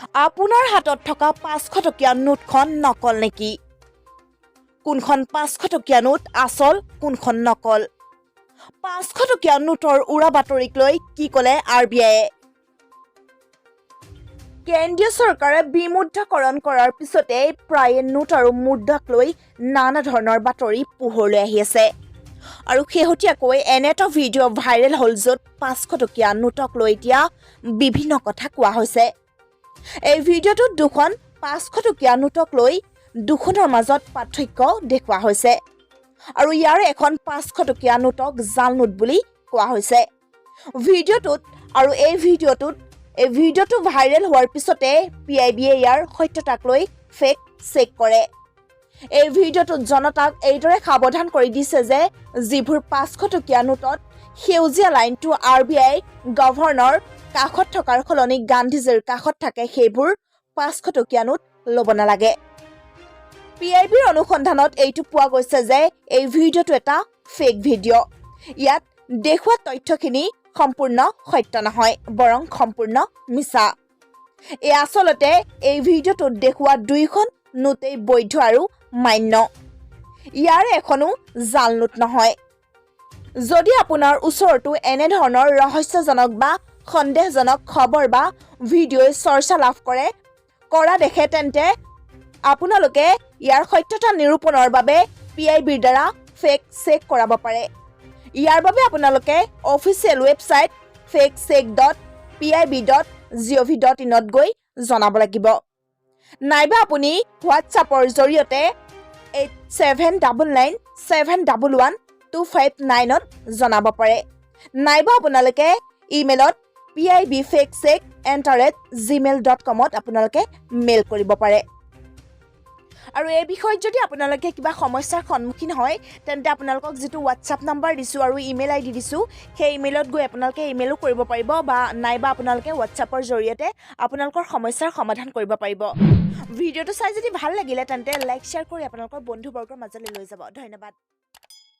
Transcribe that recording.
আপোনাৰ হাতত থকা 500 টকীয়া নোটখন নকল নেকি? কোনখন 500 টকীয়া নোট আসল, কোনখন নকল? 500 টকীয়া নোটৰ উৰা বাতৰিক লৈ কি ক'লে RBI? কেন্দ্ৰীয় চৰকাৰে বিমুদ্ৰাকৰণ কৰাৰ পিছতে প্ৰায়ে নোট আৰু মুদ্ৰাক লৈ নানা ধৰণৰ বাতৰি পোহৰলৈ আহি আছে। আৰু শেহতীয়াকৈ এনে এটা ভিডিঅ' ভাইৰেল হ'ল য'ত 500 টকীয়া নোটক লৈ এতিয়া বিভিন্ন কথা কোৱা হৈছে। এই ভিডিঅ'টোত দুখন 500 টকীয়া নোটক লৈ দুখনৰ মাজত পাৰ্থক্য দেখুওৱা হৈছে আৰু ইয়াৰ এখন 500 টকীয়া নোটক জাল নোট বুলি কোৱা হৈছে। ভিডিঅ'টোত আৰু এই ভিডিঅ'টো ভাইৰেল হোৱাৰ পিছতে PIBয়ে ইয়াৰ সত্যতাক লৈ ফেক চেক কৰে। এই ভিডিঅ'টোত জনতাক এইদৰে সাৱধান কৰি দিছে যে যিবোৰ 500 টকীয়া নোটত সেউজীয়া লাইনটো RBI গভৰ্ণৰ কাষত থকাৰ সলনি গান্ধীজীৰ কাষত থাকে সেইবোৰ 500 টকীয়া নোট ল'ব নালাগে। PIBৰ অনুসন্ধানত এইটো পোৱা গৈছে যে এই ভিডিঅ'টো এটা ফেক ভিডিঅ'। ইয়াত দেখুওৱা তথ্যখিনি সম্পূৰ্ণ সত্য নহয়, বৰং সম্পূৰ্ণ মিছা। আচলতে এই ভিডিঅ'টোত দেখুওৱা দুইখন নোটেই বৈধ আৰু মান্য। ইয়াৰ এখনো জাল নোট নহয়। যদি আপোনাৰ ওচৰতো এনেধৰণৰ ৰহস্যজনক বা সন্দেহজনক খবৰ বা ভিডিঅ'ই চৰ্চা লাভ কৰা দেখে তেন্তে আপোনালোকে ইয়াৰ সত্যতা নিৰূপণৰ বাবে PIBৰ দ্বাৰা ফেক চেক কৰাব পাৰে। ইয়াৰ বাবে আপোনালোকে অফিচিয়েল ৱেবছাইট factcheck.pib.gov.in ত গৈ জনাব লাগিব। নাইবা আপুনি হোৱাটছআপৰ জৰিয়তে 8799711259 ত জনাব পাৰে। নাইবা আপোনালোকে ইমেইলত pibfactcheck@gmail.com ত আপোনালোকে মেইল কৰিব পাৰে। আৰু এই বিষয়ত যদি আপোনালোকে কিবা সমস্যাৰ সন্মুখীন হয় তেন্তে আপোনালোকক যিটো হোৱাটছআপ নাম্বাৰ দিছোঁ আৰু ইমেইল ID দিছোঁ সেই ইমেইলত গৈ আপোনালোকে ইমেইলো কৰিব পাৰিব বা নাইবা আপোনালোকে হোৱাটছআপৰ জৰিয়তে আপোনালোকৰ সমস্যাৰ সমাধান কৰিব পাৰিব। ভিডিঅ'টো চাই যদি ভাল লাগিলে তেন্তে লাইক শ্বেয়াৰ কৰি আপোনালোকৰ বন্ধুবৰ্গৰ মাজলৈ লৈ যাব। ধন্যবাদ।